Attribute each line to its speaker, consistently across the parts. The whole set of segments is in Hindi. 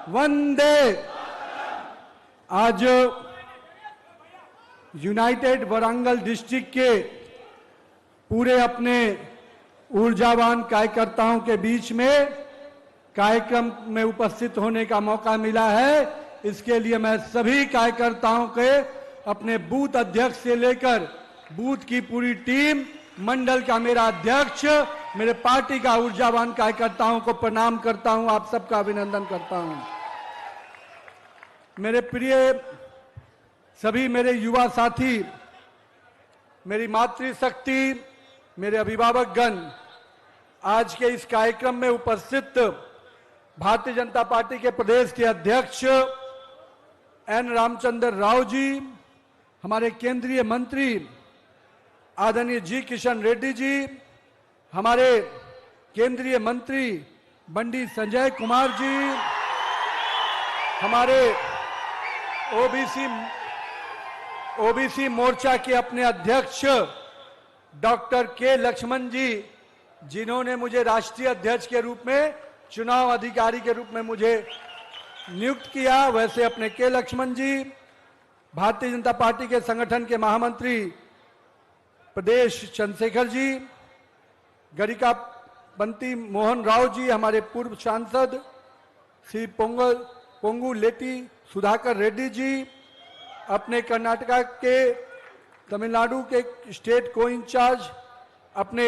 Speaker 1: वंदे। आज यूनाइटेड वारंगल डिस्ट्रिक्ट के पूरे अपने ऊर्जावान कार्यकर्ताओं के बीच में कार्यक्रम में उपस्थित होने का मौका मिला है। इसके लिए मैं सभी कार्यकर्ताओं के अपने बूथ अध्यक्ष से लेकर बूथ की पूरी टीम, मंडल का मेरा अध्यक्ष, मेरे पार्टी का ऊर्जावान कार्यकर्ताओं को प्रणाम करता हूं, आप सबका अभिनंदन करता हूं। मेरे प्रिय सभी मेरे युवा साथी, मेरी मातृशक्ति, मेरे अभिभावकगण, आज के इस कार्यक्रम में उपस्थित भारतीय जनता पार्टी के प्रदेश के अध्यक्ष एन रामचंद्र राव जी, हमारे केंद्रीय मंत्री आदरणीय जी किशन रेड्डी जी, हमारे केंद्रीय मंत्री बंडी संजय कुमार जी, हमारे ओबीसी मोर्चा के अपने अध्यक्ष डॉक्टर के लक्ष्मण जी, जिन्होंने मुझे राष्ट्रीय अध्यक्ष के रूप में, चुनाव अधिकारी के रूप में मुझे नियुक्त किया, वैसे अपने के लक्ष्मण जी, भारतीय जनता पार्टी के संगठन के महामंत्री प्रदेश चंद्रशेखर जी, गरिका बंती मोहन राव जी, हमारे पूर्व सांसद श्री पोंगु लेटी सुधाकर रेड्डी जी, अपने कर्नाटका के, तमिलनाडु के स्टेट को इंचार्ज, अपने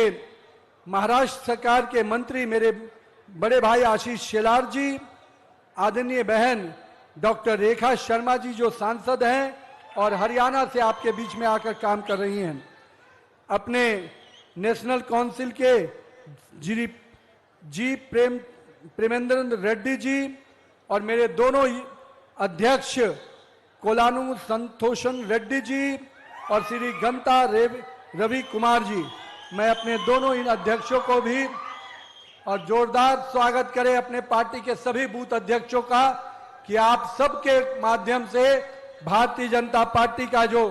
Speaker 1: महाराष्ट्र सरकार के मंत्री मेरे बड़े भाई आशीष शेलार जी, आदरणीय बहन डॉक्टर रेखा शर्मा जी जो सांसद हैं और हरियाणा से आपके बीच में आकर काम कर रही हैं, अपने नेशनल काउंसिल के जी प्रेमेंद्र रेड्डी जी और मेरे दोनों अध्यक्ष कोलानू संतोषन रेड्डी जी और श्री गंता रवि कुमार जी, मैं अपने दोनों इन अध्यक्षों को भी और जोरदार स्वागत करें अपने पार्टी के सभी बूथ अध्यक्षों का कि आप सबके माध्यम से भारतीय जनता पार्टी का जो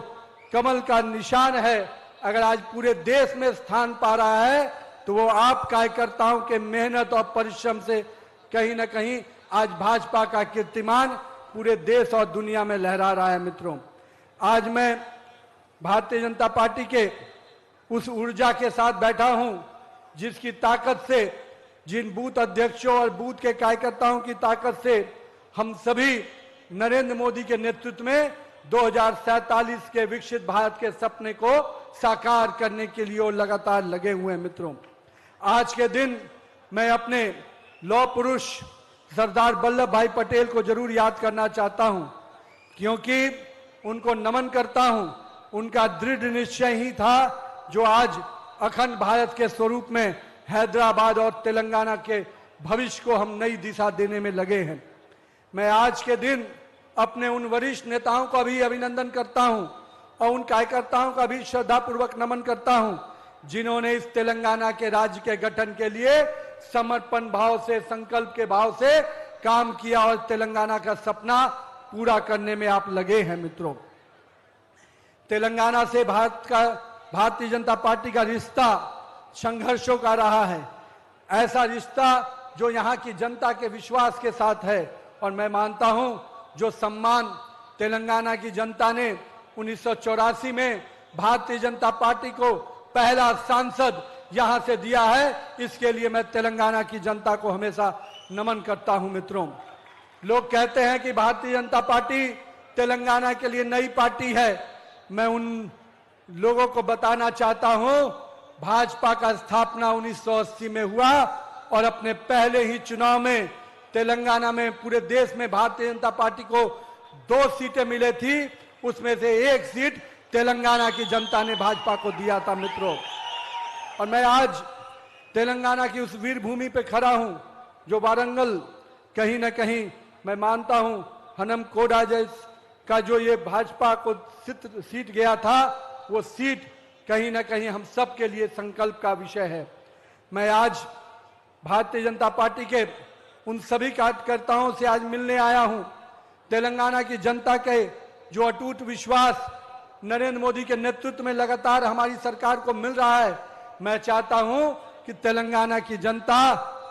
Speaker 1: कमल का निशान है, अगर आज पूरे देश में स्थान पा रहा है तो वो आप कार्यकर्ताओं के मेहनत और परिश्रम से कहीं ना कहीं आज भाजपा का कीर्तिमान पूरे देश और दुनिया में लहरा रहा है। मित्रों, आज मैं भारतीय जनता पार्टी के उस ऊर्जा के साथ बैठा हूं जिसकी ताकत से, जिन बूथ अध्यक्षों और बूथ के कार्यकर्ताओं की ताकत से हम सभी नरेंद्र मोदी के नेतृत्व में 2047 के विकसित भारत के सपने को साकार करने के लिए लगातार लगे हुए हैं। मित्रों, आज के दिन मैं अपने लौह पुरुष सरदार वल्लभ भाई पटेल को जरूर याद करना चाहता हूं, क्योंकि उनको नमन करता हूं। उनका दृढ़ निश्चय ही था जो आज अखंड भारत के स्वरूप में हैदराबाद और तेलंगाना के भविष्य को हम नई दिशा देने में लगे हैं। मैं आज के दिन अपने उन वरिष्ठ नेताओं का भी अभिनंदन करता हूं और उन कार्यकर्ताओं का भी श्रद्धापूर्वक नमन करता हूं जिन्होंने इस तेलंगाना के राज्य के गठन के लिए समर्पण भाव से, संकल्प के भाव से काम किया और तेलंगाना का सपना पूरा करने में आप लगे हैं। मित्रों, तेलंगाना से भारतीय जनता पार्टी का रिश्ता संघर्षों का रहा है, ऐसा रिश्ता जो यहाँ की जनता के विश्वास के साथ है। और मैं मानता हूं जो सम्मान तेलंगाना की जनता ने 1984 में भारतीय जनता पार्टी को पहला सांसद यहां से दिया है, इसके लिए मैं तेलंगाना की जनता को हमेशा नमन करता हूं। मित्रों, लोग कहते हैं कि भारतीय जनता पार्टी तेलंगाना के लिए नई पार्टी है। मैं उन लोगों को बताना चाहता हूं, भाजपा का स्थापना 1980 में हुआ और अपने पहले ही चुनाव में तेलंगाना में, पूरे देश में भारतीय जनता पार्टी को 2 सीटें मिले थी, उसमें से 1 सीट तेलंगाना की जनता ने भाजपा को दिया था। मित्रों, और मैं आज तेलंगाना की उस वीर भूमि पे खड़ा हूं जो वारंगल, कहीं ना कहीं मैं मानता हूं हनम कोडा का जो ये भाजपा को सीट गया था, वो सीट कहीं ना कहीं हम सब के लिए संकल्प का विषय है। मैं आज भारतीय जनता पार्टी के उन सभी कार्यकर्ताओं से आज मिलने आया हूं। तेलंगाना की जनता के जो अटूट विश्वास नरेंद्र मोदी के नेतृत्व में लगातार हमारी सरकार को मिल रहा है, मैं चाहता हूं कि तेलंगाना की जनता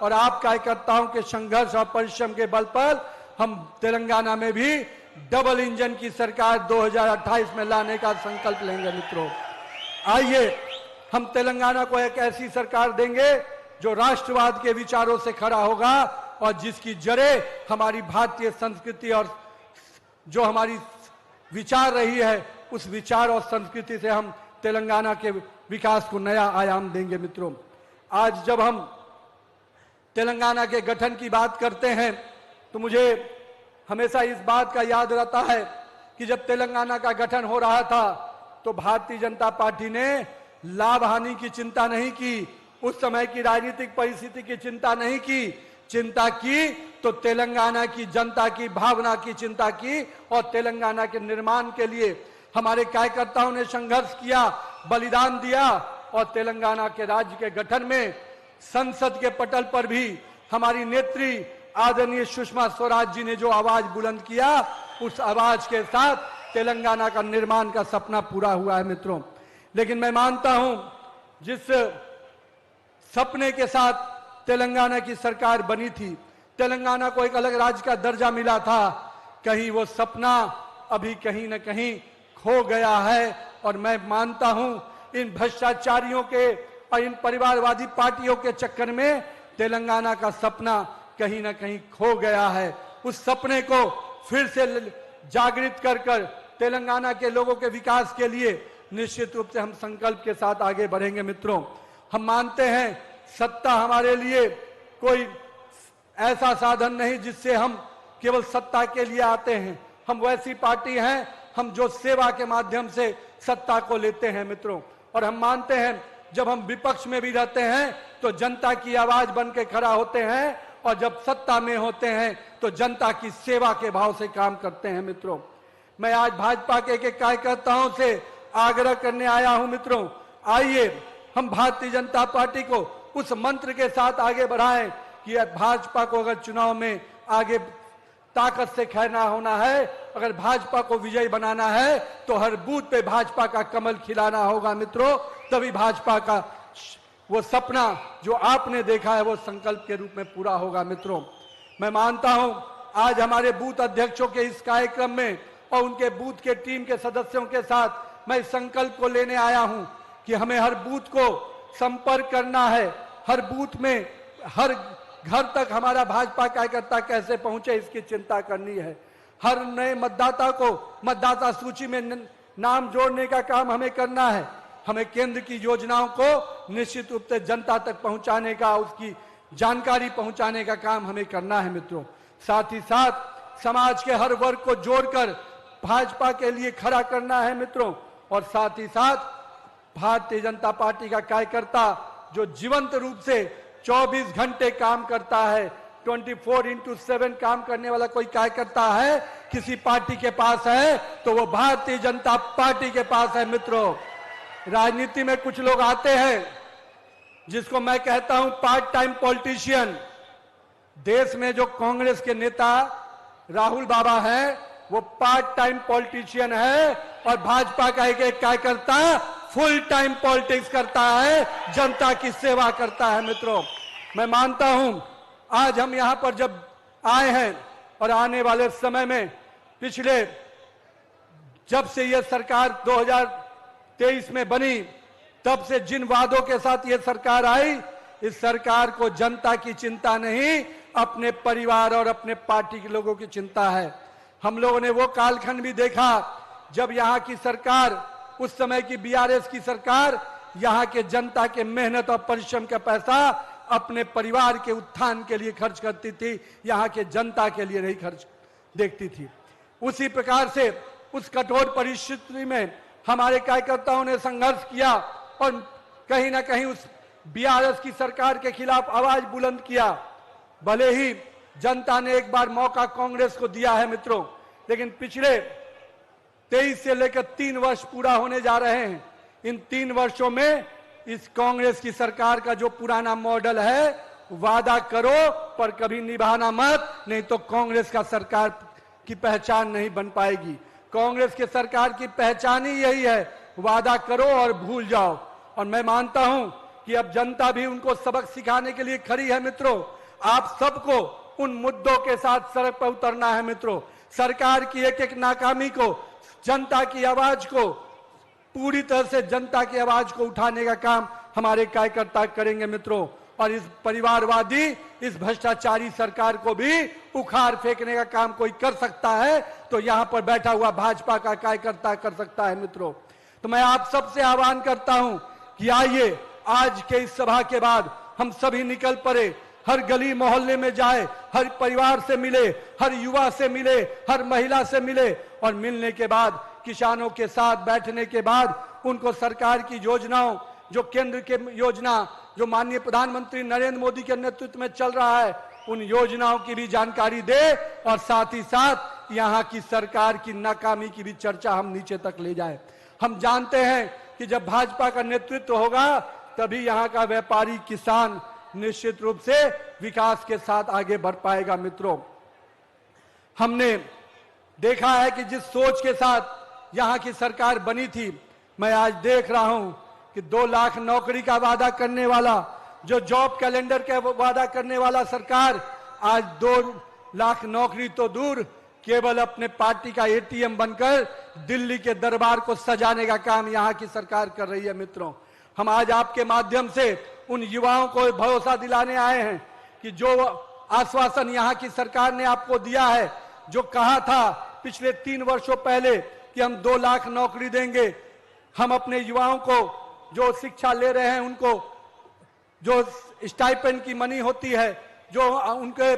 Speaker 1: और आप कार्यकर्ताओं के संघर्ष और परिश्रम के बल पर हम तेलंगाना में भी डबल इंजन की सरकार 2028 में लाने का संकल्प लेंगे मित्रों। आइए हम तेलंगाना को एक ऐसी सरकार देंगे जो राष्ट्रवाद के विचारों से खड़ा होगा और जिसकी जड़ें हमारी भारतीय संस्कृति और जो हमारी विचार रही है उस विचार और संस्कृति से हम तेलंगाना के विकास को नया आयाम देंगे मित्रों। आज जब हम तेलंगाना के गठन की बात करते हैं तो मुझे हमेशा इस बात का याद रहता है कि जब तेलंगाना का गठन हो रहा था तो भारतीय जनता पार्टी ने लाभ हानि की चिंता नहीं की, उस समय की राजनीतिक परिस्थिति की चिंता नहीं की, चिंता की तो तेलंगाना की जनता की भावना की चिंता की और तेलंगाना के निर्माण के लिए हमारे कार्यकर्ताओं ने संघर्ष किया, बलिदान दिया और तेलंगाना के राज्य के गठन में संसद के पटल पर भी हमारी नेत्री आदरणीय सुषमा स्वराज जी ने जो आवाज बुलंद किया, उस आवाज के साथ तेलंगाना का निर्माण का सपना पूरा हुआ है मित्रों। लेकिन मैं मानता हूं जिस सपने के साथ तेलंगाना की सरकार बनी थी, तेलंगाना को एक अलग राज्य का दर्जा मिला था, कहीं वो सपना अभी कहीं न कहीं खो गया है। और मैं मानता हूं इन भ्रष्टाचारियों के और इन परिवारवादी पार्टियों के चक्कर में तेलंगाना का सपना कहीं ना कहीं खो गया है। उस सपने को फिर से जागृत कर तेलंगाना के लोगों के विकास के लिए निश्चित रूप से हम संकल्प के साथ आगे बढ़ेंगे मित्रों। हम मानते हैं सत्ता हमारे लिए कोई ऐसा साधन नहीं जिससे हम केवल सत्ता के लिए आते हैं। हम वैसी पार्टी हैं हम जो सेवा के माध्यम से सत्ता को लेते हैं मित्रों। और हम मानते हैं जब हम विपक्ष में भी रहते हैं तो जनता की आवाज बन के खड़ा होते हैं और जब सत्ता में होते हैं तो जनता की सेवा के भाव से काम करते हैं मित्रों। मैं आज भाजपा के कार्यकर्ताओं से आग्रह करने आया हूं मित्रों, आइए हम भारतीय जनता पार्टी को उस मंत्र के साथ आगे बढ़ाएं कि भाजपा को अगर चुनाव में आगे ताकत से खड़ा होना है, अगर भाजपा को विजयी बनाना है तो हर बूथ पे भाजपा का कमल खिलाना होगा मित्रों। तभी भाजपा का वो सपना जो आपने देखा है वो संकल्प के रूप में पूरा होगा मित्रों। मैं मानता हूं आज हमारे बूथ अध्यक्षों के इस कार्यक्रम में और उनके बूथ के टीम के सदस्यों के साथ मैं इस संकल्प को लेने आया हूं कि हमें हर बूथ को संपर्क करना है, हर बूथ में हर घर तक हमारा भाजपा कार्यकर्ता कैसे पहुंचे इसकी चिंता करनी है। हर नए मतदाता को मतदाता सूची में नाम जोड़ने का काम हमें करना है। हमें केंद्र की योजनाओं को निश्चित रूप से जनता तक पहुंचाने का, उसकी जानकारी पहुंचाने का काम हमें करना है मित्रों। साथ ही साथ समाज के हर वर्ग को जोड़कर भाजपा के लिए खड़ा करना है मित्रों। और साथ ही साथ भारतीय जनता पार्टी का कार्यकर्ता जो जीवंत रूप से 24 घंटे काम करता है, 24/7 काम करने वाला कोई कार्यकर्ता है किसी पार्टी के पास है तो वो भारतीय जनता पार्टी के पास है मित्रों। राजनीति में कुछ लोग आते हैं जिसको मैं कहता हूं पार्ट टाइम पॉलिटिशियन। देश में जो कांग्रेस के नेता राहुल बाबा हैं वो पार्ट टाइम पॉलिटिशियन है और भाजपा का एक कार्यकर्ता फुल टाइम पॉलिटिक्स करता है, जनता की सेवा करता है मित्रों। मैं मानता हूं आज हम यहां पर जब आए हैं और आने वाले समय में पिछले जब से यह सरकार 2023 में बनी तब से जिन वादों के साथ ये सरकार आई, इस सरकार को जनता की चिंता नहीं, अपने परिवार और अपने पार्टी के लोगों की चिंता है। हम लोगों ने वो कालखंड भी देखा जब यहाँ की सरकार, उस समय की बीआरएस की सरकार, यहाँ के जनता के मेहनत और परिश्रम का पैसा अपने परिवार के उत्थान के लिए खर्च करती थी, यहाँ के जनता के लिए नहीं खर्च देखती थी। उसी प्रकार से उस कठोर परिस्थिति में हमारे कार्यकर्ताओं ने संघर्ष किया और कहीं ना कहीं उस बीआरएस की सरकार के खिलाफ आवाज बुलंद किया। भले ही जनता ने एक बार मौका कांग्रेस को दिया है मित्रों, लेकिन पिछले 23 से लेकर 3 वर्ष पूरा होने जा रहे हैं। इन 3 वर्षों में इस कांग्रेस की सरकार का जो पुराना मॉडल है, वादा करो पर कभी निभाना मत, नहीं तो कांग्रेस का सरकार की पहचान नहीं बन पाएगी। कांग्रेस की सरकार की पहचान ही यही है, वादा करो और भूल जाओ। और मैं मानता हूं कि अब जनता भी उनको सबक सिखाने के लिए खड़ी है मित्रों। आप सबको उन मुद्दों के साथ सड़क पर उतरना है मित्रों। सरकार की एक एक नाकामी को, जनता की आवाज को, पूरी तरह से जनता की आवाज को उठाने का काम हमारे कार्यकर्ता करेंगे मित्रों। और इस परिवारवादी, इस भ्रष्टाचारी सरकार को भी उखाड़ फेंकने का काम कोई कर सकता है तो यहां पर बैठा हुआ भाजपा का कार्यकर्ता कर सकता है मित्रों। तो मैं आप सबसे आह्वान करता हूं कि आइए आज के इस सभा के बाद हम सभी निकल पड़े, हर गली मोहल्ले में जाए, हर परिवार से मिले, हर युवा से मिले, हर महिला से मिले, और मिलने के बाद किसानों के साथ बैठने के बाद उनको सरकार की योजनाओं, जो केंद्र के योजना जो माननीय प्रधानमंत्री नरेंद्र मोदी के नेतृत्व में चल रहा है, उन योजनाओं की भी जानकारी दे और साथ ही साथ यहाँ की सरकार की नाकामी की भी चर्चा हम नीचे तक ले जाए। हम जानते हैं कि जब भाजपा का नेतृत्व होगा तभी यहाँ का व्यापारी, किसान निश्चित रूप से विकास के साथ आगे बढ़ पाएगा मित्रों। हमने देखा है कि जिस सोच के साथ यहाँ की सरकार बनी थी, मैं आज देख रहा हूं कि 2 लाख नौकरी का वादा करने वाला, जो जॉब कैलेंडर का वादा करने वाला सरकार आज 2 लाख नौकरी तो दूर, केवल अपने पार्टी का एटीएम बनकर दिल्ली के दरबार को सजाने का काम यहाँ की सरकार कर रही है मित्रों। हम आज आपके माध्यम से उन युवाओं को भरोसा दिलाने आए हैं कि जो आश्वासन यहाँ की सरकार ने आपको दिया है, जो कहा था पिछले 3 वर्षों पहले कि हम 2 लाख नौकरी देंगे, हम अपने युवाओं को जो शिक्षा ले रहे हैं उनको जो स्टाइपेंड की मनी होती है, जो उनके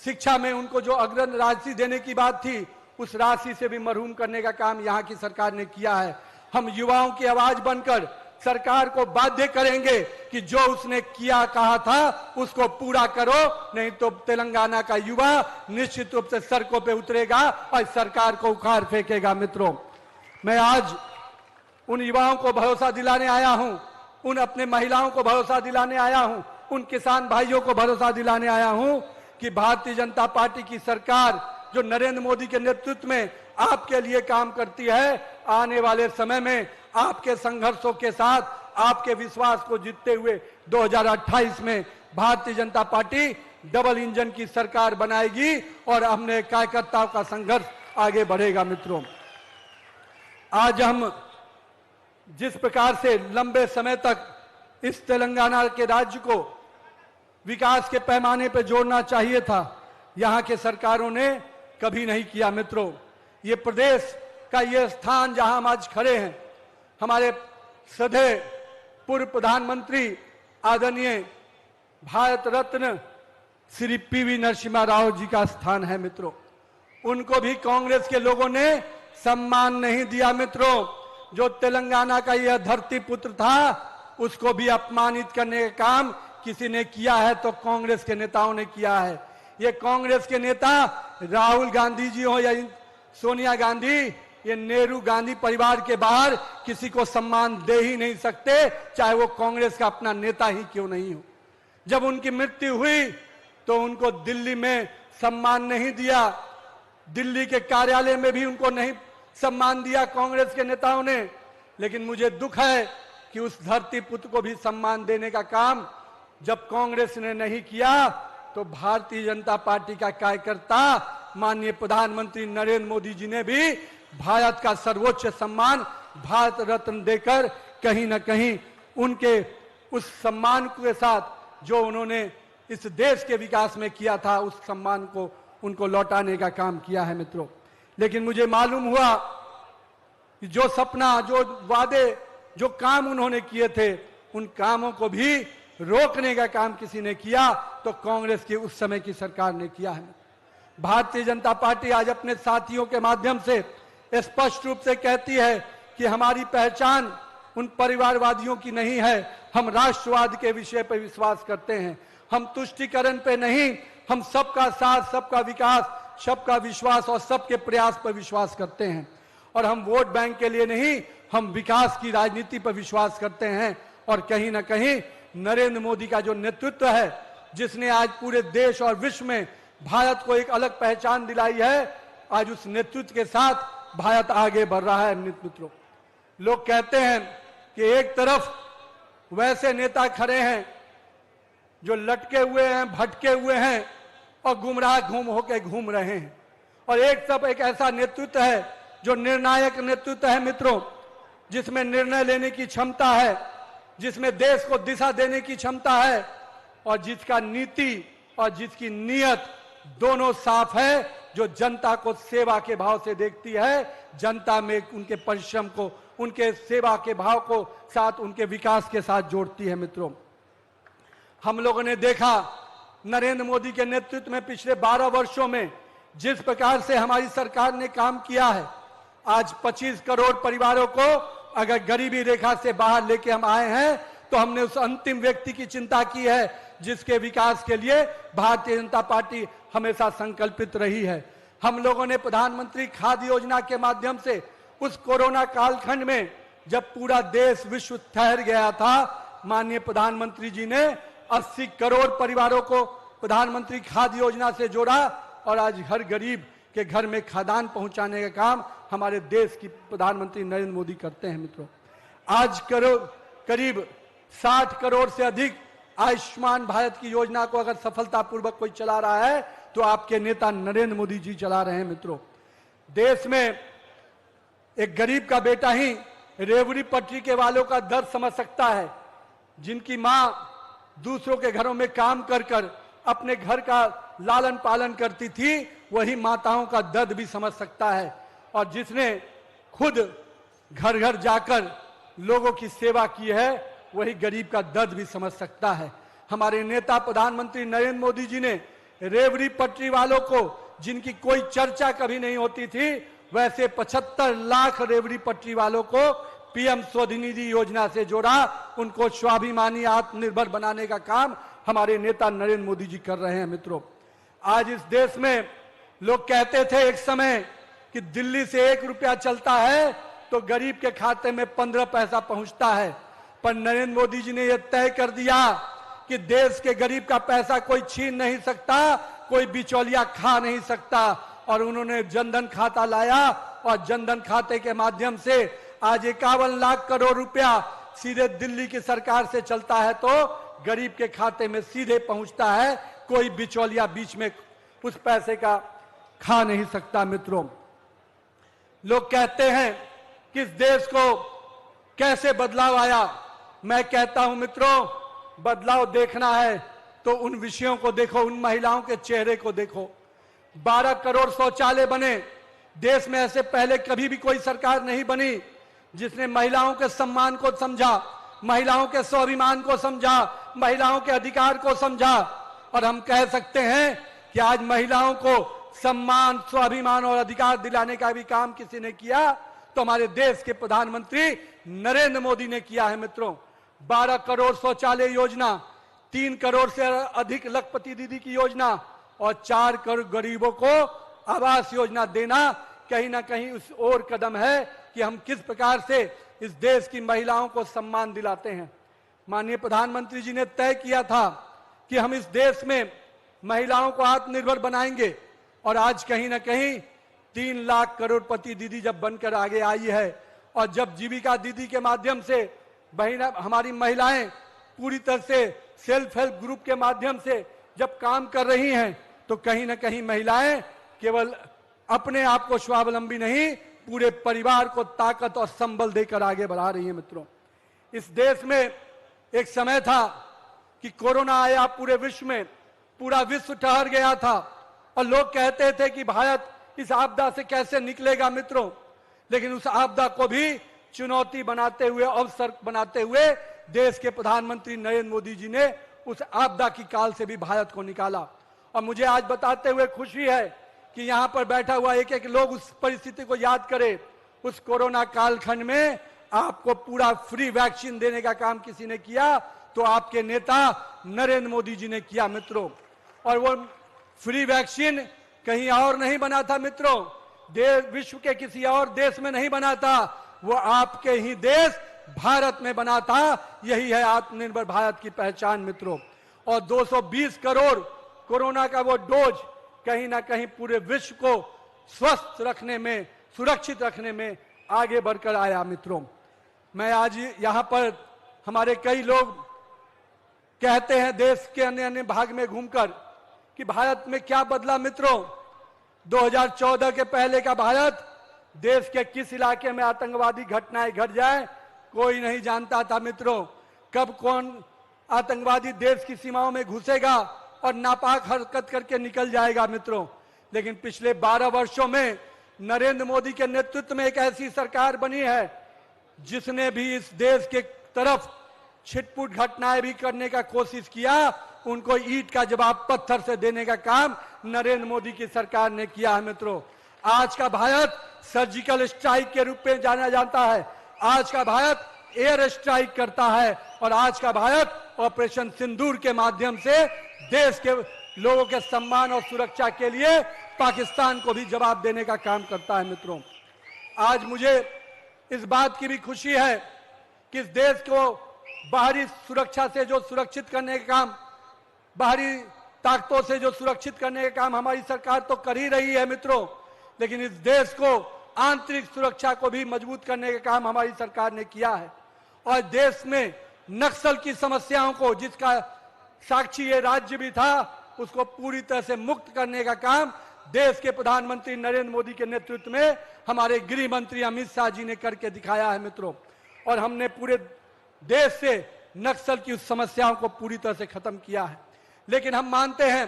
Speaker 1: शिक्षा में उनको जो अग्रिम राशि देने की बात थी, उस राशि से भी महरूम करने का काम यहाँ की सरकार ने किया है। हम युवाओं की आवाज बनकर सरकार को बाध्य करेंगे कि जो उसने किया कहा था उसको पूरा करो, नहीं तो तेलंगाना का युवा निश्चित रूप से सड़कों पे उतरेगा और सरकार को उखाड़ फेंकेगा मित्रों। मैं आज उन युवाओं को भरोसा दिलाने आया हूं, उन अपने महिलाओं को भरोसा दिलाने आया हूं, उन किसान भाइयों को भरोसा दिलाने आया हूं कि भारतीय जनता पार्टी की सरकार जो नरेंद्र मोदी के नेतृत्व में आपके लिए काम करती है, आने वाले समय में आपके संघर्षों के साथ, आपके विश्वास को जीतते हुए 2028 में Bharatiya Janata party double engine की सरकार बनाएगी और हमने कार्यकर्ताओं का संघर्ष आगे बढ़ेगा मित्रों। आज हम जिस प्रकार से लंबे समय तक इस तेलंगाना के राज्य को विकास के पैमाने पर जोड़ना चाहिए था, यहाँ के सरकारों ने कभी नहीं किया मित्रों। ये प्रदेश का ये स्थान जहां हम आज खड़े हैं, हमारे श्रद्धेय पूर्व प्रधानमंत्री आदरणीय भारत रत्न श्री पीवी नरसिम्हा राव जी का स्थान है मित्रों। उनको भी कांग्रेस के लोगों ने सम्मान नहीं दिया मित्रों। जो तेलंगाना का यह धरती पुत्र था, उसको भी अपमानित करने का काम किसी ने किया है तो कांग्रेस के नेताओं ने किया है। ये कांग्रेस के नेता राहुल गांधी जी हो या सोनिया गांधी, ये नेहरू गांधी परिवार के बाहर किसी को सम्मान दे ही नहीं सकते, चाहे वो कांग्रेस का अपना नेता ही क्यों नहीं हो। जब उनकी मृत्यु हुई तो उनको दिल्ली में सम्मान नहीं दिया, दिल्ली के कार्यालय में भी उनको नहीं सम्मान दिया कांग्रेस के नेताओं ने। लेकिन मुझे दुख है कि उस धरती पुत्र को भी सम्मान देने का काम जब कांग्रेस ने नहीं किया तो भारतीय जनता पार्टी का कार्यकर्ता माननीय प्रधानमंत्री नरेंद्र मोदी जी ने भी भारत का सर्वोच्च सम्मान भारत रत्न देकर कहीं न कहीं उनके उस सम्मान के साथ जो उन्होंने इस देश के विकास में किया था, उस सम्मान को उनको लौटाने का काम किया है मित्रों। लेकिन मुझे मालूम हुआ कि जो सपना, जो वादे, जो काम उन्होंने किए थे, उन कामों को भी रोकने का काम किसी ने किया तो कांग्रेस की उस समय की सरकार ने किया है। भारतीय जनता पार्टी आज अपने साथियों के माध्यम से स्पष्ट रूप से कहती है कि हमारी पहचान उन परिवारवादियों की नहीं है, हम राष्ट्रवाद के विषय पर विश्वास करते हैं, हम तुष्टीकरण पे नहीं, हम सबका साथ, सबका विकास, सबका विश्वास और सबके प्रयास पर विश्वास करते हैं। और हम वोट बैंक के लिए नहीं, हम विकास की राजनीति पर विश्वास करते हैं। और कहीं ना कहीं नरेंद्र मोदी का जो नेतृत्व है, जिसने आज पूरे देश और विश्व में भारत को एक अलग पहचान दिलाई है, आज उस नेतृत्व के साथ भारत आगे बढ़ रहा है मित्रों। लोग कहते हैं कि एक तरफ वैसे नेता खड़े हैं जो लटके हुए हैं, भटके हुए हैं, और गुमराह घूम रहे हैं। और एक ऐसा नेतृत्व है जो निर्णायक नेतृत्व है मित्रों, जिसमें निर्णय लेने की क्षमता है, जिसमें देश को दिशा देने की क्षमता है और जिसका नीति और जिसकी नीयत दोनों साफ है, जो जनता को सेवा के भाव से देखती है, जनता में उनके परिश्रम को, उनके सेवा के भाव को साथ उनके विकास के साथ जोड़ती है। मित्रों, हम लोगों ने देखा नरेंद्र मोदी के नेतृत्व में पिछले 12 वर्षों में जिस प्रकार से हमारी सरकार ने काम किया है, आज 25 करोड़ परिवारों को अगर गरीबी रेखा से बाहर लेके हम आए हैं, तो हमने उस अंतिम व्यक्ति की चिंता की है जिसके विकास के लिए भारतीय जनता पार्टी हमेशा संकल्पित रही है। हम लोगों ने प्रधानमंत्री खाद्य योजना के माध्यम से उस कोरोना कालखंड में जब पूरा देश विश्व ठहर गया था, माननीय प्रधानमंत्री जी ने 80 करोड़ परिवारों को प्रधानमंत्री खाद्य योजना से जोड़ा और आज हर गरीब के घर में खाद्यान्न पहुंचाने का काम हमारे देश की प्रधानमंत्री नरेंद्र मोदी करते हैं। मित्रों, आज करीब 60 करोड़ से अधिक आयुष्मान भारत की योजना को अगर सफलतापूर्वक कोई चला रहा है तो आपके नेता नरेंद्र मोदी जी चला रहे हैं। मित्रों, देश में एक गरीब का बेटा ही रेवड़ी पटरी के वालों का दर्द समझ सकता है, जिनकी मां दूसरों के घरों में काम कर कर अपने घर का लालन पालन करती थी, वही माताओं का दर्द भी समझ सकता है। और जिसने खुद घर घर जाकर लोगों की सेवा की है, वही गरीब का दर्द भी समझ सकता है। हमारे नेता प्रधानमंत्री नरेंद्र मोदी जी ने रेवड़ी पटरी वालों को, जिनकी कोई चर्चा कभी नहीं होती थी, वैसे 75 लाख रेवड़ी पटरी वालों को पीएम स्वनिधि योजना से जोड़ा, उनको स्वाभिमानी आत्मनिर्भर बनाने का काम हमारे नेता नरेंद्र मोदी जी कर रहे हैं। मित्रों, आज इस देश में लोग कहते थे एक समय कि दिल्ली से 1 रुपया चलता है तो गरीब के खाते में 15 पैसा पहुंचता है, पर नरेंद्र मोदी जी ने यह तय कर दिया कि देश के गरीब का पैसा कोई छीन नहीं सकता, कोई बिचौलिया खा नहीं सकता। और उन्होंने जनधन खाता लाया और जनधन खाते के माध्यम से आज 51 लाख करोड़ रुपया सीधे दिल्ली की सरकार से चलता है तो गरीब के खाते में सीधे पहुंचता है, कोई बिचौलिया बीच में उस पैसे का खा नहीं सकता। मित्रों, लोग कहते हैं कि इस देश को कैसे बदलाव आया। मैं कहता हूं मित्रों, बदलाव देखना है तो उन विषयों को देखो, उन महिलाओं के चेहरे को देखो। 12 करोड़ शौचालय बने, देश में ऐसे पहले कभी भी कोई सरकार नहीं बनी जिसने महिलाओं के सम्मान को समझा, महिलाओं के स्वाभिमान को समझा, महिलाओं के अधिकार को समझा। और हम कह सकते हैं कि आज महिलाओं को सम्मान, स्वाभिमान और अधिकार दिलाने का भी काम किसी ने किया तो हमारे देश के प्रधानमंत्री नरेंद्र मोदी ने किया है। मित्रों, 12 करोड़ शौचालय योजना, 3 करोड़ से अधिक लखपति दीदी की योजना और 4 करोड़ गरीबों को आवास योजना देना कहीं ना कहीं उस और कदम है कि हम किस प्रकार से इस देश की महिलाओं को सम्मान दिलाते हैं। माननीय प्रधानमंत्री जी ने तय किया था कि हम इस देश में महिलाओं को आत्मनिर्भर बनाएंगे और आज कहीं ना कहीं 3 लाख करोड़पति दीदी जब बनकर आगे आई है और जब जीविका दीदी के माध्यम से हमारी महिलाएं पूरी तरह से सेल्फ हेल्प ग्रुप के माध्यम से जब काम कर रही हैं तो कहीं ना कहीं महिलाएं केवल अपने आप को स्वावलंबी नहीं, पूरे परिवार को ताकत और संबल देकर आगे बढ़ा रही है। मित्रों, इस देश में एक समय था कि कोरोना आया, पूरे विश्व में पूरा विश्व ठहर गया था और लोग कहते थे कि भारत इस आपदा से कैसे निकलेगा। मित्रों, लेकिन उस आपदा को भी चुनौती बनाते हुए, अवसर बनाते हुए देश के प्रधानमंत्री नरेंद्र मोदी जी ने उस आपदा की काल से भी भारत को निकाला। और मुझे आज बताते हुए खुशी है कि यहाँ पर बैठा हुआ एक एक लोग उस परिस्थिति को याद करे। उस कोरोना कालखंड में आपको पूरा फ्री वैक्सीन देने का काम किसी ने किया तो आपके नेता नरेंद्र मोदी जी ने किया। मित्रों, और वो फ्री वैक्सीन कहीं और नहीं बना था। मित्रों, विश्व के किसी और देश में नहीं बना था, वो आपके ही देश भारत में बना था। यही है आत्मनिर्भर भारत की पहचान। मित्रों, और 220 करोड़ कोरोना का वो डोज कहीं ना कहीं पूरे विश्व को स्वस्थ रखने में, सुरक्षित रखने में आगे बढ़कर आया। मित्रों, मैं आज यहाँ पर हमारे कई लोग कहते हैं देश के अन्य अन्य भाग में घूमकर कि भारत में क्या बदला मित्रों। 2014 के पहले का भारत, देश के किस इलाके में आतंकवादी घटनाएं घट जाए कोई नहीं जानता था मित्रों। कब कौन आतंकवादी देश की सीमाओं में घुसेगा और नापाक हरकत करके निकल जाएगा मित्रों। लेकिन पिछले 12 वर्षों में नरेंद्र मोदी के नेतृत्व में एक ऐसी सरकार बनी है जिसने भी इस देश के तरफ छिटपुट घटनाएं भी करने का कोशिश किया, उनको ईंट का जवाब पत्थर से देने का काम नरेंद्र मोदी की सरकार ने किया है मित्रों। आज का भारत सर्जिकल स्ट्राइक के रूप में जाना जाता है। आज का भारत एयर स्ट्राइक करता है और आज का भारत ऑपरेशन सिंदूर के माध्यम से देश के लोगों के सम्मान और सुरक्षा के लिए पाकिस्तान को भी जवाब देने का काम करता है मित्रों। आज मुझे इस बात की भी खुशी है कि इस देश को बाहरी सुरक्षा से जो सुरक्षित करने का काम, बाहरी ताकतों से जो सुरक्षित करने का काम हमारी सरकार तो कर ही रही है मित्रों, लेकिन इस देश को आंतरिक सुरक्षा को भी मजबूत करने का काम हमारी सरकार ने किया है। और देश में नक्सल की समस्याओं को, जिसका साक्षी ये राज्य भी था, उसको पूरी तरह से मुक्त करने का काम देश के प्रधानमंत्री नरेंद्र मोदी के नेतृत्व में हमारे गृह मंत्री अमित शाह जी ने करके दिखाया है मित्रों। और हमने पूरे देश से नक्सल की उस समस्याओं को पूरी तरह से खत्म किया है। लेकिन हम मानते हैं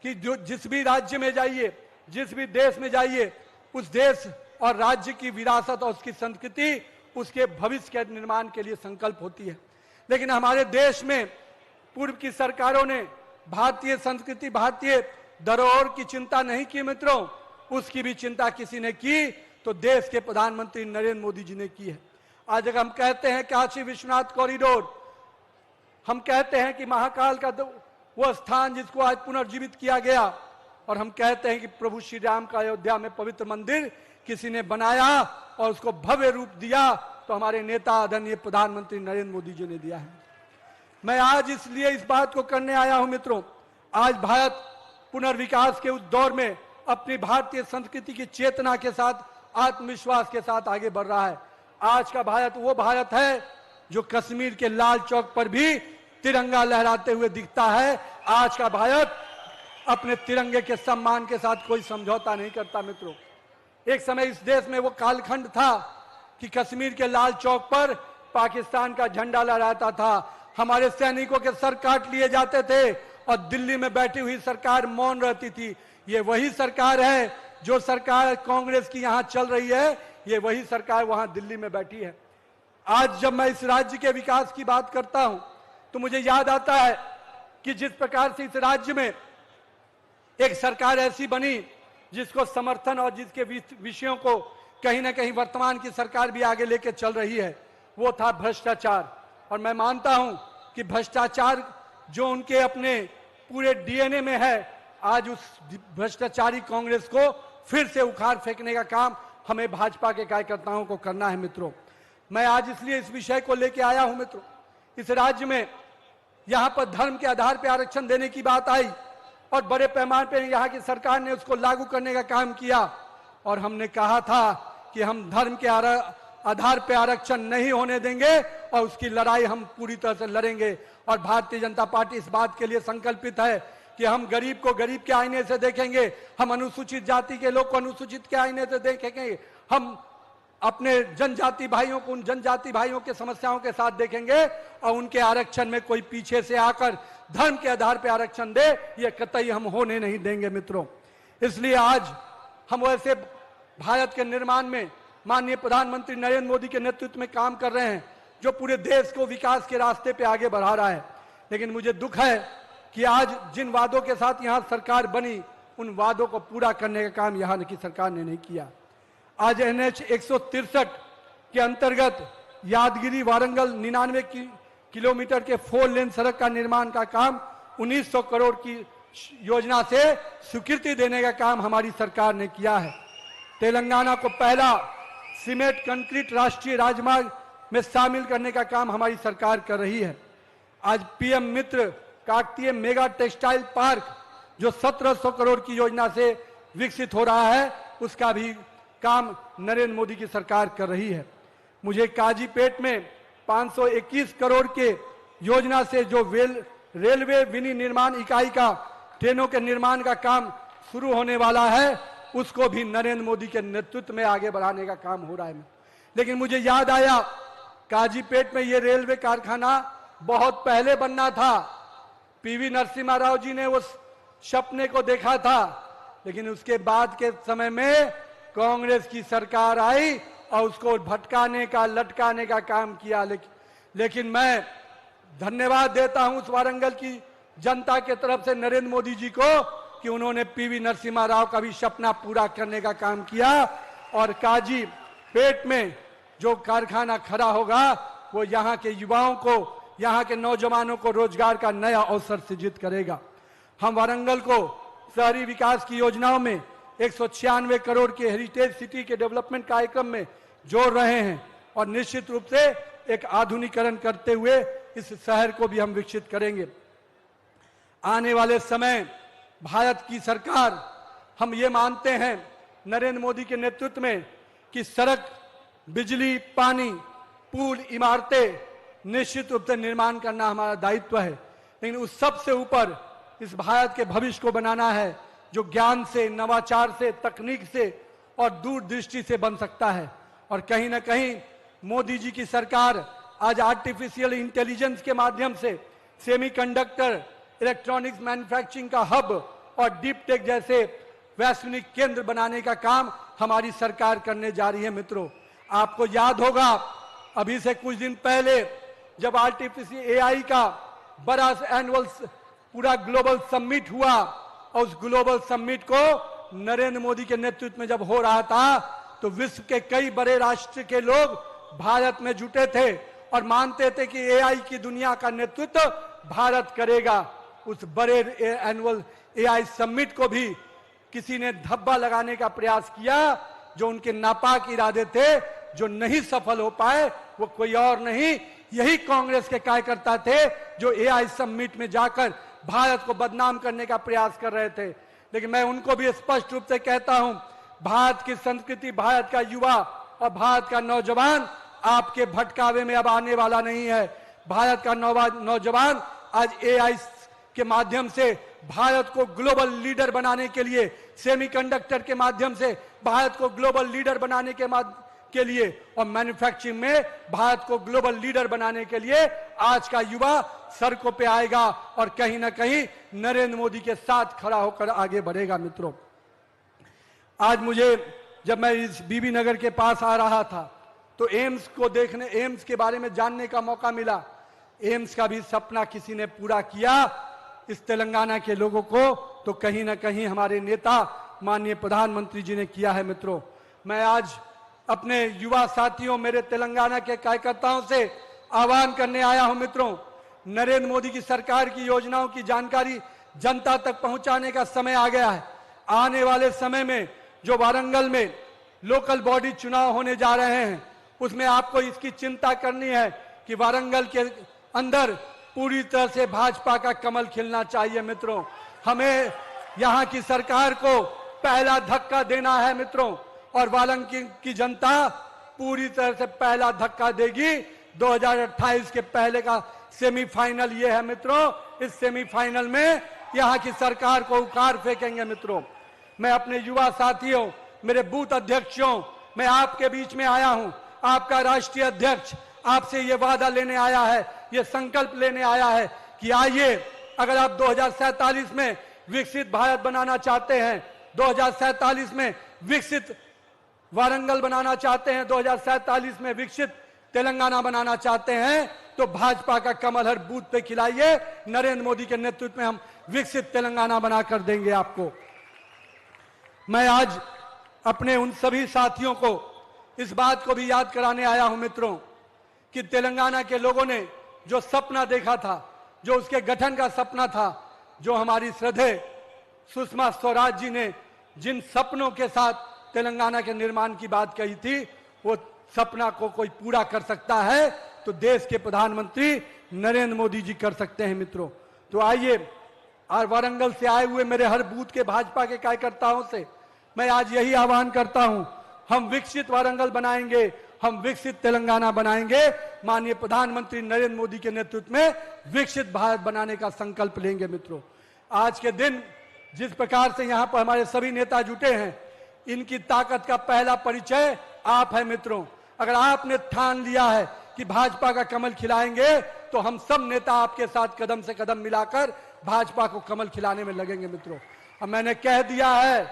Speaker 1: कि जो जिस भी राज्य में जाइए, जिस भी देश में जाइए, उस देश और राज्य की विरासत और उसकी संस्कृति उसके भविष्य के निर्माण के लिए संकल्प होती है। लेकिन हमारे देश में पूर्व की सरकारों ने भारतीय संस्कृति, भारतीय धरोहर की चिंता नहीं की मित्रों। उसकी भी चिंता किसी ने की तो देश के प्रधानमंत्री नरेंद्र मोदी जी ने की है। आज अगर हम कहते हैं काशी विश्वनाथ कॉरिडोर, हम कहते हैं कि महाकाल का वो स्थान जिसको आज पुनर्जीवित किया गया, और हम कहते हैं कि प्रभु श्री राम का अयोध्या में पवित्र मंदिर किसी ने बनाया और उसको भव्य रूप दिया, तो हमारे नेता आदरणीय प्रधानमंत्री नरेंद्र मोदी जी ने दिया है। मैं आज इसलिए इस बात को करने आया हूं मित्रों। आज भारत पुनर्विकास के उस दौर में अपनी भारतीय संस्कृति की चेतना के साथ, आत्मविश्वास के साथ आगे बढ़ रहा है। आज का भारत वो भारत है जो कश्मीर के लाल चौक पर भी तिरंगा लहराते हुए दिखता है। आज का भारत अपने तिरंगे के सम्मान के साथ कोई समझौता नहीं करता मित्रों। एक समय इस देश में वो कालखंड था कि कश्मीर के लाल चौक पर पाकिस्तान का झंडा लहराता था, हमारे सैनिकों के सर काट लिए जाते थे और दिल्ली में बैठी हुई सरकार मौन रहती थी। ये वही सरकार है जो सरकार कांग्रेस की यहां चल रही है, ये वही सरकार वहां दिल्ली में बैठी है। आज जब मैं इस राज्य के विकास की बात करता हूं तो मुझे याद आता है कि जिस प्रकार से इस राज्य में एक सरकार ऐसी बनी जिसको समर्थन और जिसके विषयों को कहीं ना कहीं वर्तमान की सरकार भी आगे लेके चल रही है, वो था भ्रष्टाचार। और मैं मानता हूं कि भ्रष्टाचार जो उनके अपने पूरे डीएनए में है, आज उस भ्रष्टाचारी कांग्रेस को फिर से उखाड़ फेंकने का काम हमें भाजपा के कार्यकर्ताओं को करना है मित्रों। मैं आज इसलिए इस विषय को लेकर आया हूं मित्रों। इस राज्य में यहां पर धर्म के आधार पर आरक्षण देने की बात आई और बड़े पैमाने पर यहां की सरकार ने उसको लागू करने का काम किया, और हमने कहा था कि हम धर्म के आधार पर आरक्षण नहीं होने देंगे और उसकी लड़ाई हम पूरी तरह से लड़ेंगे। और भारतीय जनता पार्टी इस बात के लिए संकल्पित है कि हम गरीब को गरीब के आईने से देखेंगे, हम अनुसूचित जाति के लोग को अनुसूचित के आईने से देखेंगे, हम अपने जनजाति भाइयों को उन जनजाति भाइयों के समस्याओं के साथ देखेंगे, और उनके आरक्षण में कोई पीछे से आकर धर्म के आधार पर आरक्षण दे, ये कतई हम होने नहीं देंगे मित्रों। इसलिए आज हम वैसे भारत के निर्माण में माननीय प्रधानमंत्री नरेंद्र मोदी के नेतृत्व में काम कर रहे हैं जो पूरे देश को विकास के रास्ते पे आगे बढ़ा रहा है। लेकिन मुझे दुख है कि आज जिन वादों के साथ यहाँ सरकार बनी, उन वादों को पूरा करने का काम यहाँ की सरकार ने नहीं किया। आज NH 163 के अंतर्गत यादगिरी वारंगल 99 किलोमीटर के 4 लेन सड़क का निर्माण का काम 1900 करोड़ की योजना से स्वीकृति देने का काम हमारी सरकार ने किया है। तेलंगाना को पहला सीमेंट कंक्रीट राष्ट्रीय राजमार्ग में शामिल करने का काम हमारी सरकार कर रही है। आज PM मित्र काकतीय मेगा टेक्सटाइल पार्क जो 1700 करोड़ की योजना से विकसित हो रहा है, उसका भी काम नरेंद्र मोदी की सरकार कर रही है। मुझे काजीपेट में 521 करोड़ के योजना से जो रेलवे विनिर्माण इकाई का ट्रेनों के निर्माण का काम शुरू होने वाला है, उसको भी नरेंद्र मोदी के नेतृत्व में आगे बढ़ाने का काम हो रहा है। लेकिन मुझे याद आया, काजीपेट में ये रेलवे कारखाना बहुत पहले बनना था। पीवी नरसिम्हा राव जी ने उस सपने को देखा था, लेकिन उसके बाद के समय में कांग्रेस की सरकार आई और उसको भटकाने का, लटकाने का काम किया। लेकिन मैं धन्यवाद देता हूं उस वारंगल की जनता के तरफ से नरेंद्र मोदी जी को कि उन्होंने पीवी नरसिम्हा राव का भी सपना पूरा करने का काम किया और काजीपेट में जो कारखाना खड़ा होगा वो यहाँ के युवाओं को, यहाँ के नौजवानों को रोजगार का नया अवसर सृजित करेगा। हम वारंगल को शहरी विकास की योजनाओं में 196 करोड़ के हेरिटेज सिटी के डेवलपमेंट कार्यक्रम में जोड़ रहे हैं और निश्चित रूप से एक आधुनिकीकरण करते हुए इस शहर को भी हम विकसित करेंगे। आने वाले समय भारत की सरकार, हम ये मानते हैं नरेंद्र मोदी के नेतृत्व में कि सड़क, बिजली, पानी, पुल, इमारतें निश्चित रूप से निर्माण करना हमारा दायित्व है। लेकिन उस सब से ऊपर इस भारत के भविष्य को बनाना है जो ज्ञान से, नवाचार से, तकनीक से और दूरदृष्टि से बन सकता है। और कहीं ना कहीं मोदी जी की सरकार आज आर्टिफिशियल इंटेलिजेंस के माध्यम से सेमीकंडक्टर, इलेक्ट्रॉनिक्स मैन्युफैक्चरिंग का हब और डीप टेक जैसे वैश्विक केंद्र बनाने का काम हमारी सरकार करने जा रही है। मित्रों, आपको याद होगा अभी से कुछ दिन पहले जब आर्टिफिशियल एआई का बड़ा एनुअल पूरा ग्लोबल समिट हुआ और उस ग्लोबल समिट को नरेंद्र मोदी के नेतृत्व में जब हो रहा था तो विश्व के कई बड़े राष्ट्र के लोग भारत में जुटे थे और मानते थे कि एआई की दुनिया का नेतृत्व भारत करेगा। उस बड़े एनुअल एआई समिट को भी किसी ने धब्बा लगाने का प्रयास किया। जो उनके नापाक इरादे थे, जो नहीं सफल हो पाए, वो कोई और नहीं, यही कांग्रेस के कार्यकर्ता थे जो एआई समिट में जाकर भारत को बदनाम करने का प्रयास कर रहे थे। लेकिन मैं उनको भी स्पष्ट रूप से कहता हूं, भारत की संस्कृति, भारत का युवा और भारत का नौजवान आपके भटकावे में अब आने वाला नहीं है। भारत का नौजवान आज एआई के माध्यम से भारत को ग्लोबल लीडर बनाने के लिए, सेमीकंडक्टर के माध्यम से भारत को ग्लोबल लीडर बनाने के लिए और मैन्युफैक्चरिंग में भारत को ग्लोबल लीडर बनाने के लिए आज का युवा सड़कों पे आएगा और कहीं ना कहीं नरेंद्र मोदी के साथ खड़ा होकर आगे बढ़ेगा। मित्रों, आज मुझे जब मैं इस बीबी नगर के पास आ रहा था तो एम्स को देखने, एम्स के बारे में जानने का मौका मिला। एम्स का भी सपना किसी ने पूरा किया इस तेलंगाना के लोगों को, तो कहीं ना कहीं हमारे नेता माननीय प्रधानमंत्री जी ने किया है। मित्रों, मैं आज अपने युवा साथियों, मेरे तेलंगाना के कार्यकर्ताओं से आह्वान करने आया हूं। मित्रों, नरेंद्र मोदी की सरकार की योजनाओं की जानकारी जनता तक पहुंचाने का समय आ गया है। आने वाले समय में जो वारंगल में लोकल बॉडी चुनाव होने जा रहे हैं, उसमें आपको इसकी चिंता करनी है कि वारंगल के अंदर पूरी तरह से भाजपा का कमल खिलना चाहिए। मित्रों, हमें यहाँ की सरकार को पहला धक्का देना है। मित्रों, और वारंगल की जनता पूरी तरह से पहला धक्का देगी। 2028 के पहले का सेमीफाइनल ये है। मित्रों, इस सेमीफाइनल में यहाँ की सरकार को उखाड़ फेंकेंगे। मित्रों, मैं अपने युवा साथियों, मेरे बूथ अध्यक्षों, मैं आपके बीच में आया हूं। आपका राष्ट्रीय अध्यक्ष आपसे ये वादा लेने आया है, ये संकल्प लेने आया है कि आइए, अगर आप 2047 में विकसित भारत बनाना चाहते हैं, 2047 में विकसित वारंगल बनाना चाहते हैं, 2047 में विकसित तेलंगाना बनाना चाहते हैं, तो भाजपा का कमल हर बूथ पे खिलाइए। नरेंद्र मोदी के नेतृत्व में हम विकसित तेलंगाना बनाकर देंगे आपको। मैं आज अपने उन सभी साथियों को इस बात को भी याद कराने आया हूं। मित्रों, कि तेलंगाना के लोगों ने जो सपना देखा था, जो उसके गठन का सपना था, जो हमारी श्रद्धेय सुषमा स्वराज जी ने जिन सपनों के साथ तेलंगाना के निर्माण की बात कही थी, वो सपना को कोई पूरा कर सकता है तो देश के प्रधानमंत्री नरेंद्र मोदी जी कर सकते हैं। मित्रों, तो आइए, और वारंगल से आए हुए मेरे हर बूथ के भाजपा के कार्यकर्ताओं से मैं आज यही आह्वान करता हूं, हम विकसित वारंगल बनाएंगे, हम विकसित तेलंगाना बनाएंगे। माननीय प्रधानमंत्री नरेंद्र मोदी के नेतृत्व में विकसित भारत बनाने का संकल्प लेंगे। मित्रों, आज के दिन जिस प्रकार से यहाँ पर हमारे सभी नेता जुटे हैं, इनकी ताकत का पहला परिचय आप है मित्रों। अगर आपने ठान लिया है कि भाजपा का कमल खिलाएंगे, तो हम सब नेता आपके साथ कदम से कदम मिलाकर भाजपा को कमल खिलाने में लगेंगे मित्रों। अब मैंने कह दिया है,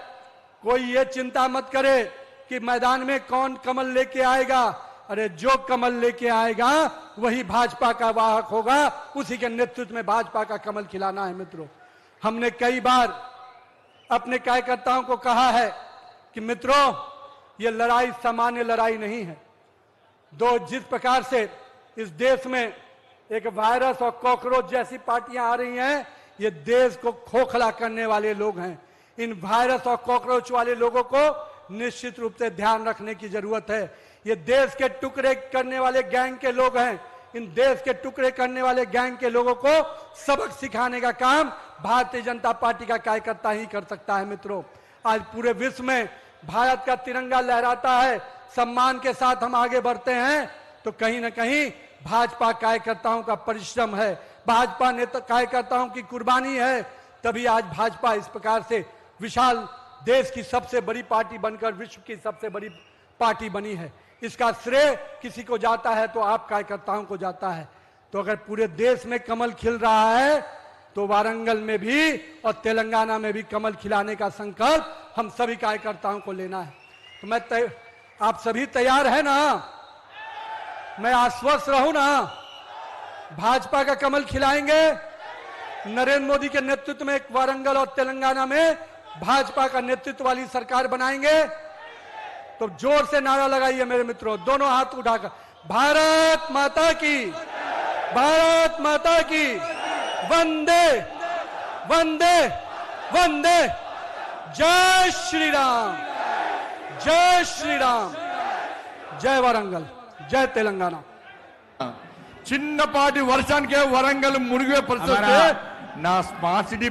Speaker 1: कोई ये चिंता मत करे कि मैदान में कौन कमल लेके आएगा। अरे जो कमल लेके आएगा वही भाजपा का वाहक होगा, उसी के नेतृत्व में भाजपा का कमल खिलाना है मित्रों। हमने कई बार अपने कार्यकर्ताओं को कहा है कि मित्रों, ये लड़ाई सामान्य लड़ाई नहीं है। जिस प्रकार से इस देश में एक वायरस और कॉकरोच जैसी पार्टियां आ रही हैं, ये देश को खोखला करने वाले लोग हैं। इन वायरस और कॉकरोच वाले लोगों को निश्चित रूप से ध्यान रखने की जरूरत है। ये देश के टुकड़े करने वाले गैंग के लोग हैं। इन देश के टुकड़े करने वाले गैंग के लोगों को सबक सिखाने का काम भारतीय जनता पार्टी का कार्यकर्ता ही कर सकता है मित्रों। आज पूरे विश्व में भारत का तिरंगा लहराता है, सम्मान के साथ हम आगे बढ़ते हैं, तो कहीं ना कहीं भाजपा कार्यकर्ताओं का परिश्रम है, भाजपा नेता कार्यकर्ताओं की कुर्बानी है। तभी आज भाजपा इस प्रकार से विशाल देश की सबसे बड़ी पार्टी बनकर विश्व की सबसे बड़ी पार्टी बनी है। इसका श्रेय किसी को जाता है तो आप कार्यकर्ताओं को जाता है। तो अगर पूरे देश में कमल खिल रहा है, तो वारंगल में भी और तेलंगाना में भी कमल खिलाने का संकल्प हम सभी कार्यकर्ताओं को लेना है। तो आप सभी तैयार है ना? मैं आश्वस्त रहूं ना? भाजपा का कमल खिलाएंगे। नरेंद्र मोदी के नेतृत्व में वारंगल और तेलंगाना में भाजपा का नेतृत्व वाली सरकार बनाएंगे। तो जोर से नारा लगाइए मेरे मित्रों, दोनों हाथ उठाकर, भारत माता की, भारत माता की, वंदे वंदे वंदे, जय श्री राम, जय श्री राम, जय वारंगल, जय तेलंगाना।
Speaker 2: చిన్నపాటి వర్షానికే వరంగల్ మునిగే పరిస్థితి. నా స్మార్ట్ సిటీ